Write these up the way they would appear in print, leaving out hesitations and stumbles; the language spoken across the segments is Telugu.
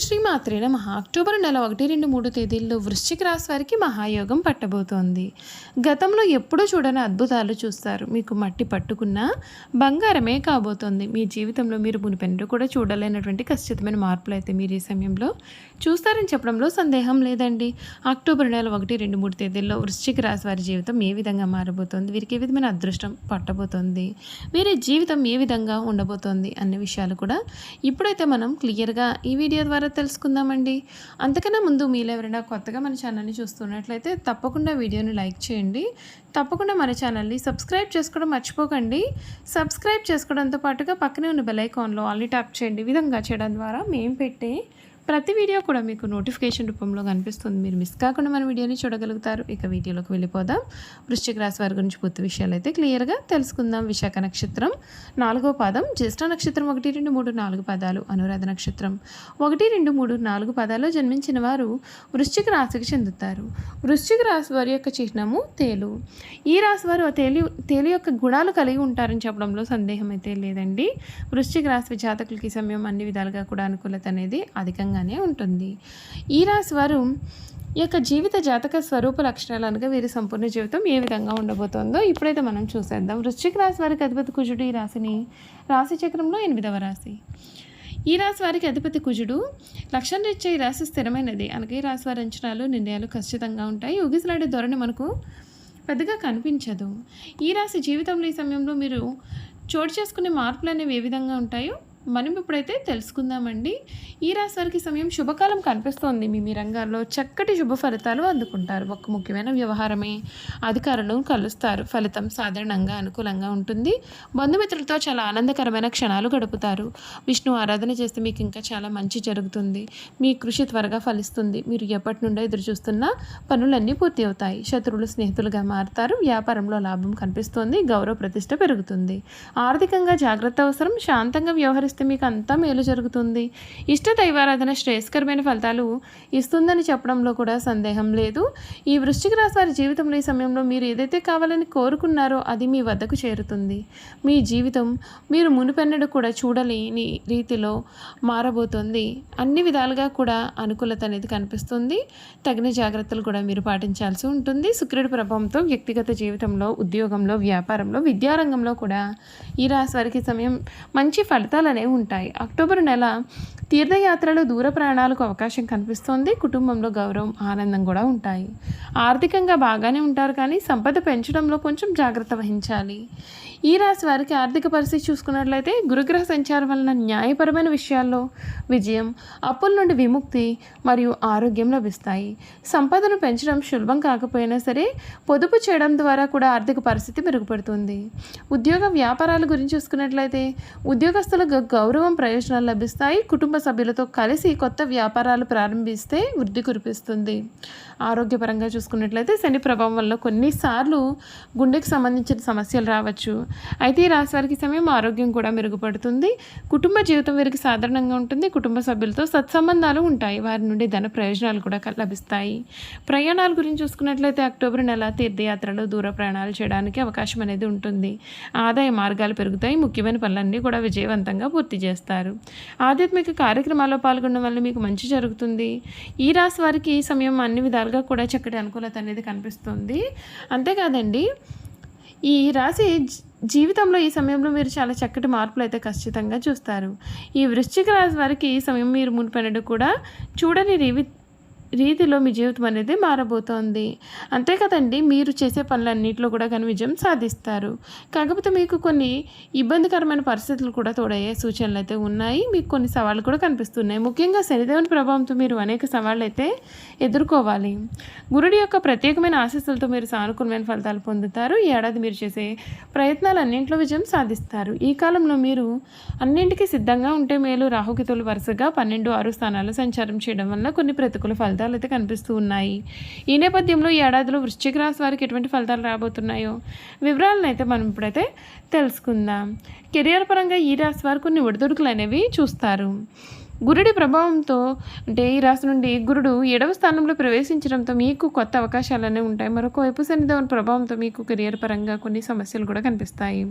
శ్రీ మాత్రే నమః. అక్టోబర్ నెల 1, 2, 3 తేదీల్లో వృశ్చిక రాశి వారికి మహాయోగం పట్టబోతోంది. గతంలో ఎప్పుడూ చూడని అద్భుతాలు చూస్తారు. మీకు మట్టి పట్టుకున్న బంగారమే కాబోతోంది. మీ జీవితంలో మీరు మునిపెన్నడూ కూడా చూడలేనటువంటి ఖచ్చితమైన మార్పులు అయితే మీరు ఈ సమయంలో చూస్తారని చెప్పడంలో సందేహం లేదండి. అక్టోబర్ నెల 1, 2, 3 తేదీల్లో వృశ్చిక రాశి వారి జీవితం ఏ విధంగా మారబోతోంది, వీరికి ఏ విధమైన అదృష్టం పట్టబోతోంది, వీరి జీవితం ఏ విధంగా ఉండబోతోంది అనే విషయాలు కూడా ఇప్పుడైతే మనం క్లియర్గా ఈ వీడియో ద్వారా తెలుసుకుందామండి. అంతకన్నా ముందు మీరు ఎవరైనా కొత్తగా మన ఛానల్ని చూస్తున్నట్లయితే తప్పకుండా వీడియోని లైక్ చేయండి. తప్పకుండా మన ఛానల్ని సబ్స్క్రైబ్ చేసుకోవడం మర్చిపోకండి. సబ్స్క్రైబ్ చేసుకోవడంతో పాటుగా పక్కనే ఉన్న బెల్ ఐకాన్లో ఆల్ని ట్యాప్ చేయండి. ఈ విధంగా చేయడం ద్వారా మేము పెట్టే ప్రతి వీడియో కూడా మీకు నోటిఫికేషన్ రూపంలో కనిపిస్తుంది. మీరు మిస్ కాకుండా మన వీడియోని చూడగలుగుతారు. ఇక వీడియోలోకి వెళ్ళిపోదాం. వృశ్చిక రాశి వారి గురించి పూర్తి విషయాలు అయితే క్లియర్గా తెలుసుకుందాం. విశాఖ నక్షత్రం 4వ పాదం, జ్యేష్ఠ నక్షత్రం 1, 2, 3, 4 పాదాలు, అనురాధ నక్షత్రం 1, 2, 3, 4 పాదాల్లో జన్మించిన వారు వృశ్చిక రాశికి చెందుతారు. వృశ్చిక రాశి వారి యొక్క చిహ్నము తేలు. ఈ రాశి వారు తేలు యొక్క గుణాలు కలిగి ఉంటారని చెప్పడంలో సందేహం అయితే లేదండి. వృశ్చిక రాశి జాతకులకి సమయం అన్ని విధాలుగా కూడా అనుకూలత అనేది అధికంగానే ఉంటుంది. ఈ రాశి వారు యొక్క జీవిత జాతక స్వరూప లక్షణాలు అనగా వీరి సంపూర్ణ జీవితం ఏ విధంగా ఉండబోతోందో ఇప్పుడైతే మనం చూసేద్దాం. వృశ్చిక రాశి వారికి అధిపతి కుజుడు. ఈ రాశిని రాశి చక్రంలో 8వ రాశి. ఈ రాశి వారికి అధిపతి కుజుడు. లక్షణ రీత్యా ఈ రాశి స్థిరమైనది అనగా ఈ రాశి వారి అంచనాలు నిర్ణయాలు ఖచ్చితంగా ఉంటాయి. ఊగిసలాడే ధోరణి మనకు పెద్దగా కనిపించదు. ఈ రాశి జీవితంలో ఈ సమయంలో మీరు చోటు చేసుకునే మార్పులు అనేవి ఏ విధంగా ఉంటాయో మనం ఇప్పుడైతే తెలుసుకుందామండి. ఈ రాశి వారికి సమయం శుభకాలం కనిపిస్తోంది. మీ రంగాల్లో చక్కటి శుభ ఫలితాలు అందుకుంటారు. ఒక ముఖ్యమైన వ్యవహారమే అధికారులను కలుస్తారు. ఫలితం సాధారణంగా అనుకూలంగా ఉంటుంది. బంధుమిత్రులతో చాలా ఆనందకరమైన క్షణాలు గడుపుతారు. విష్ణు ఆరాధన చేస్తే మీకు ఇంకా చాలా మంచి జరుగుతుంది. మీ కృషి త్వరగా ఫలిస్తుంది. మీరు ఎప్పటి నుండో ఎదురు చూస్తున్న పనులన్నీ పూర్తి అవుతాయి. శత్రువులు స్నేహితులుగా మారుతారు. వ్యాపారంలో లాభం కనిపిస్తోంది. గౌరవ ప్రతిష్ట పెరుగుతుంది. ఆర్థికంగా జాగ్రత్త అవసరం. శాంతంగా వ్యవహరిస్తే మీకు అంతా మేలు జరుగుతుంది. ఇష్ట దైవారాధన శ్రేయస్కరమైన ఫలితాలు ఇస్తుందని చెప్పడంలో కూడా సందేహం లేదు. ఈ వృశ్చిక రాశి వారి జీవితంలో ఈ సమయంలో మీరు ఏదైతే కావాలని కోరుకున్నారో అది మీ వద్దకు చేరుతుంది. మీ జీవితం మీరు మునుపెన్నడూ కూడా చూడలేని రీతిలో మారబోతోంది. అన్ని విధాలుగా కూడా అనుకూలత అనేది కనిపిస్తుంది. తగిన జాగ్రత్తలు కూడా మీరు పాటించాల్సి ఉంటుంది. శుక్రుడి ప్రభావంతో వ్యక్తిగత జీవితంలో, ఉద్యోగంలో, వ్యాపారంలో, విద్యారంగంలో కూడా ఈ రాశి వారికి సమయం మంచి ఫలితాలు ఉంటాయి. అక్టోబర్ నెల తీర్థయాత్రలు, దూర ప్రయాణాలకు అవకాశం కనిపిస్తోంది. కుటుంబంలో గౌరవం, ఆనందం కూడా ఉంటాయి. ఆర్థికంగా బాగానే ఉంటారు, కానీ సంపద పెంచడంలో కొంచెం జాగ్రత్త వహించాలి. ఈ రాశి వారికి ఆర్థిక పరిస్థితి చూసుకున్నట్లయితే గురుగ్రహ సంచారం వలన న్యాయపరమైన విషయాల్లో విజయం, అప్పుల నుండి విముక్తి మరియు ఆరోగ్యం లభిస్తాయి. సంపదను పెంచడం సులభం కాకపోయినా సరే పొదుపు చేయడం ద్వారా కూడా ఆర్థిక పరిస్థితి మెరుగుపడుతుంది. ఉద్యోగ వ్యాపారాల గురించి చూసుకున్నట్లయితే ఉద్యోగస్తులకు గౌరవం, ప్రయోజనాలు లభిస్తాయి. కుటుంబ సభ్యులతో కలిసి కొత్త వ్యాపారాలు ప్రారంభిస్తే వృద్ధి కురిపిస్తుంది. ఆరోగ్యపరంగా చూసుకున్నట్లయితే శని ప్రభావం వల్ల కొన్నిసార్లు గుండెకు సంబంధించిన సమస్యలు రావచ్చు. అయితే ఈ రాశి వారికి సమయం ఆరోగ్యం కూడా మెరుగుపడుతుంది. కుటుంబ జీవితం వీరికి సాధారణంగా ఉంటుంది. కుటుంబ సభ్యులతో సత్సంబంధాలు ఉంటాయి. వారి నుండి ధన ప్రయోజనాలు కూడా లభిస్తాయి. ప్రయాణాల గురించి చూసుకున్నట్లయితే అక్టోబర్ నెల తీర్థయాత్రలు, దూర ప్రయాణాలు చేయడానికి అవకాశం అనేది ఉంటుంది. ఆదాయ మార్గాలు పెరుగుతాయి. ముఖ్యమైన పనులన్నీ కూడా విజయవంతంగా పూర్తి చేస్తారు. ఆధ్యాత్మిక కార్యక్రమాల్లో పాల్గొనడం వల్ల మీకు మంచి జరుగుతుంది. ఈ రాశి వారికి ఈ సమయం అన్ని విధాలుగా కూడా చక్కటి అనుకూలత అనేది కనిపిస్తుంది. అంతేకాదండి, ఈ రాశి జీవితంలో ఈ సమయంలో మీరు చాలా చక్కటి మార్పులు అయితే ఖచ్చితంగా చూస్తారు. ఈ వృశ్చిక రాశి వారికి ఈ సమయం మీరు మునిపెన్నడూ కూడా చూడని రీతిలో మీ జీవితం అనేది మారబోతోంది. అంతే కదండి, మీరు చేసే పనులన్నింటిలో కూడా కానీ విజయం సాధిస్తారు. కాకపోతే మీకు కొన్ని ఇబ్బందికరమైన పరిస్థితులు కూడా తోడయ్యే సూచనలు అయితే ఉన్నాయి. మీకు కొన్ని సవాళ్ళు కూడా కనిపిస్తున్నాయి. ముఖ్యంగా శనిదేవుని ప్రభావంతో మీరు అనేక సవాళ్ళు అయితే ఎదుర్కోవాలి. గురుడి యొక్క ప్రత్యేకమైన ఆశీస్సులతో మీరు సానుకూలమైన ఫలితాలు పొందుతారు. ఈ ఏడాది మీరు చేసే ప్రయత్నాలు అన్నింటిలో విజయం సాధిస్తారు. ఈ కాలంలో మీరు అన్నింటికీ సిద్ధంగా ఉంటే మేలు. రాహుకేతువులు వరుసగా 12, 6 స్థానాలు సంచారం చేయడం వల్ల కొన్ని ప్రతికూల ఫలితాలు అయితే కనిపిస్తూ ఉన్నాయి. ఈ నేపథ్యంలో ఈ ఏడాదిలో వృశ్చిక రాశి వారికి ఎటువంటి ఫలితాలు రాబోతున్నాయో వివరాలను అయితే మనం ఇప్పుడైతే తెలుసుకుందాం. కెరియర్ పరంగా ఈ రాశి వారు కొన్ని ఒడిదుడుకులు అనేవి చూస్తారు. గురుడి ప్రభావంతో అంటే ఈ రాశి నుండి గురుడు 7వ స్థానంలో ప్రవేశించడంతో మీకు కొత్త అవకాశాలనే ఉంటాయి. మరొక వైపు శనిదేవుని ప్రభావంతో మీకు కెరియర్ పరంగా కొన్ని సమస్యలు కూడా కనిపిస్తాయి.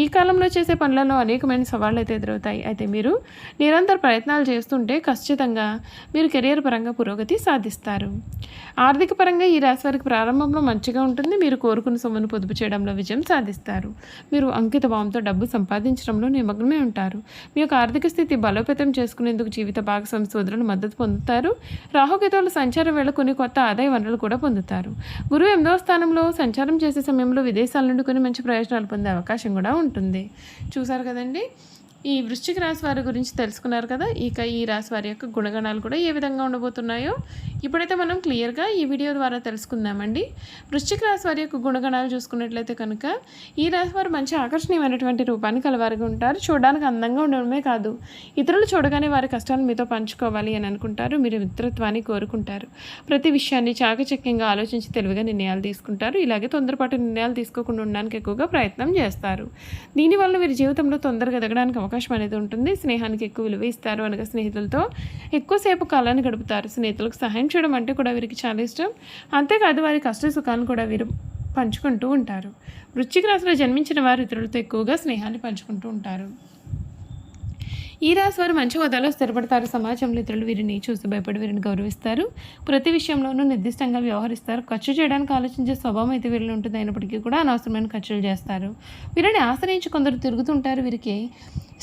ఈ కాలంలో చేసే పనులలో అనేకమైన సవాళ్ళు అయితే ఎదురవుతాయి. అయితే మీరు నిరంతర ప్రయత్నాలు చేస్తుంటే ఖచ్చితంగా మీరు కెరియర్ పరంగా పురోగతి సాధిస్తారు. ఆర్థిక పరంగా ఈ రాశి వారికి ప్రారంభంలో మంచిగా ఉంటుంది. మీరు కోరుకున్న సొమ్మును పొదుపు చేయడంలో విజయం సాధిస్తారు. మీరు అంకిత భావంతో డబ్బు సంపాదించడంలో నిమగ్నమై ఉంటారు. మీ యొక్క ఆర్థిక స్థితి బలోపేతం చేసుకునేందుకు జీవిత భాగస్వామి సోదరులు మద్దతు పొందుతారు. రాహుకేతువుల సంచారం వేళ కొన్ని కొత్త ఆదాయ వనరులు కూడా పొందుతారు. గురువు 8వ స్థానంలో సంచారం చేసే సమయంలో విదేశాల నుండి కొన్ని మంచి ప్రయోజనాలు పొందే అవకాశం కూడా ఉంటుంది. చూసారు కదండి, ఈ వృశ్చిక రాశి వారి గురించి తెలుసుకున్నారు కదా. ఇక ఈ రాశి వారి యొక్క గుణగణాలు కూడా ఏ విధంగా ఉండబోతున్నాయో ఇప్పుడైతే మనం క్లియర్గా ఈ వీడియో ద్వారా తెలుసుకుందామండి. వృశ్చిక రాశి వారి యొక్క గుణగణాలు చూసుకున్నట్లయితే కనుక ఈ రాశి వారు మంచి ఆకర్షణీయమైనటువంటి రూపాన్ని కలవారిగా ఉంటారు. చూడడానికి అందంగా ఉండడమే కాదు, ఇతరులు చూడగానే వారి కష్టాలను మీతో పంచుకోవాలి అని అనుకుంటారు. మీరు మిత్రత్వాన్ని కోరుకుంటారు. ప్రతి విషయాన్ని చాకచక్యంగా ఆలోచించి తెలివిగా నిర్ణయాలు తీసుకుంటారు. ఇలాగే తొందరపాటు నిర్ణయాలు తీసుకోకుండా ఉండడానికి ఎక్కువగా ప్రయత్నం చేస్తారు. దీనివల్ల వీరి జీవితంలో తొందరగా ఎదగడానికి అవకాశం అనేది ఉంటుంది. స్నేహానికి ఎక్కువ విలువ ఇస్తారు. అనగా స్నేహితులతో ఎక్కువసేపు కాలాన్ని గడుపుతారు. స్నేహితులకు సహాయం చేయడం అంటే కూడా వీరికి చాలా ఇష్టం. అంతేకాదు వారి కష్ట సుఖాలను కూడా వీరు పంచుకుంటూ ఉంటారు. వృశ్చిక రాశిలో జన్మించిన వారు ఇతరులతో ఎక్కువగా స్నేహాన్ని పంచుకుంటూ ఉంటారు. ఈ రాశి వారు మంచి హోదాలో స్థిరపడతారు. సమాజంలో ఇతరులు వీరిని చూసి భయపడి వీరిని గౌరవిస్తారు. ప్రతి విషయంలోనూ నిర్దిష్టంగా వ్యవహరిస్తారు. ఖర్చు చేయడానికి ఆలోచించే స్వభావం అయితే వీరిలో ఉంటుంది. అయినప్పటికీ కూడా అనవసరమైన ఖర్చులు చేస్తారు. వీరిని ఆశ్రయించి కొందరు తిరుగుతుంటారు. వీరికి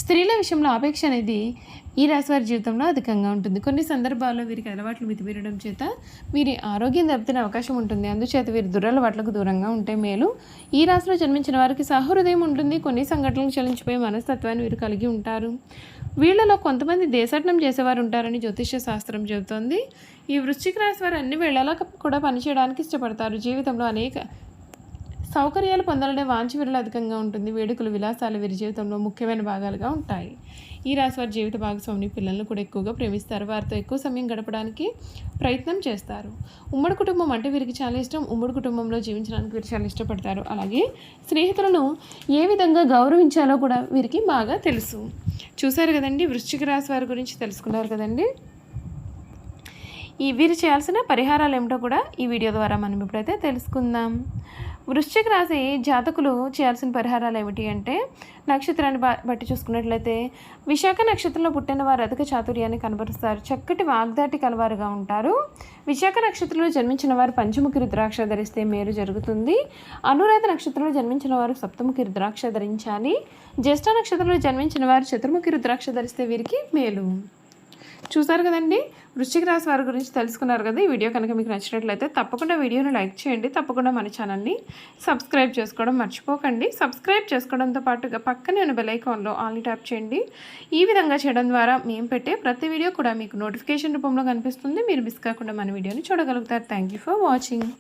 స్త్రీల విషయంలో ఆపేక్ష అనేది ఈ రాశి వారి జీవితంలో అధికంగా ఉంటుంది. కొన్ని సందర్భాల్లో వీరికి అలవాట్లు మితిమీరడం చేత వీరి ఆరోగ్యం దెబ్బతినే అవకాశం ఉంటుంది. అందుచేత వీరి దురలవాట్లకు దూరంగా ఉంటే మేలు. ఈ రాశిలో జన్మించిన వారికి సహృదయం ఉంటుంది. కొన్ని సంఘటనలకు చలించిపోయే మనస్తత్వాన్ని వీరు కలిగి ఉంటారు. వీళ్ళలో కొంతమంది దేశాటనం చేసేవారు ఉంటారని జ్యోతిష్య శాస్త్రం చెబుతోంది. ఈ వృశ్చిక రాశి వారు అన్ని వేళలా కూడా పనిచేయడానికి ఇష్టపడతారు. జీవితంలో అనేక సౌకర్యాలు పొందాలనే వాంఛ వీరిలో అధికంగా ఉంటుంది. వేడుకలు విలాసాలు వీరి జీవితంలో ముఖ్యమైన భాగాలుగా ఉంటాయి. ఈ రాశి వారి జీవిత భాగస్వామిని పిల్లలను కూడా ఎక్కువగా ప్రేమిస్తారు. వారితో ఎక్కువ సమయం గడపడానికి ప్రయత్నం చేస్తారు. ఉమ్మడి కుటుంబం అంటే వీరికి చాలా ఇష్టం. ఉమ్మడి కుటుంబంలో జీవించడానికి వీరు చాలా ఇష్టపడతారు. అలాగే స్నేహితులను ఏ విధంగా గౌరవించాలో కూడా వీరికి బాగా తెలుసు. చూశారు కదండి, వృశ్చిక రాశి వారి గురించి తెలుసుకున్నారు కదండి. వీరు చేయాల్సిన పరిహారాలు ఏమిటో కూడా ఈ వీడియో ద్వారా మనం ఇప్పుడైతే తెలుసుకుందాం. వృశ్చిక రాశి జాతకులు చేయాల్సిన పరిహారాలు ఏమిటి అంటే, నక్షత్రాన్ని బట్టి చూసుకున్నట్లయితే విశాఖ నక్షత్రంలో పుట్టిన వారు అధిక చాతుర్యాన్ని కనబరుస్తారు. చక్కటి వాగ్దాటి కలవారుగా ఉంటారు. విశాఖ నక్షత్రంలో జన్మించిన వారు పంచముఖి రుద్రాక్ష ధరిస్తే మేలు జరుగుతుంది. అనురాధ నక్షత్రంలో జన్మించిన వారు సప్తముఖి రుద్రాక్ష ధరించాలి. జ్యేష్ఠ నక్షత్రంలో జన్మించిన వారు చతుర్ముఖి రుద్రాక్ష ధరిస్తే వీరికి మేలు. చూసారు కదండి, వృశ్చిక రాశి వారి గురించి తెలుసుకున్నారు కదా. ఈ వీడియో కనుక మీకు నచ్చినట్లయితే తప్పకుండా వీడియోని లైక్ చేయండి. తప్పకుండా మన ఛానల్ని సబ్స్క్రైబ్ చేసుకోవడం మర్చిపోకండి. సబ్స్క్రైబ్ చేసుకోవడంతో పాటుగా పక్కనే ఉన్న బెల్ ఐకాన్లో ఆల్ని ట్యాప్ చేయండి. ఈ విధంగా చేయడం ద్వారా మేము పెట్టే ప్రతి వీడియో కూడా మీకు నోటిఫికేషన్ రూపంలో కనిపిస్తుంది. మీరు మిస్ కాకుండా మన వీడియోని చూడగలుగుతారు. Thank you for watching.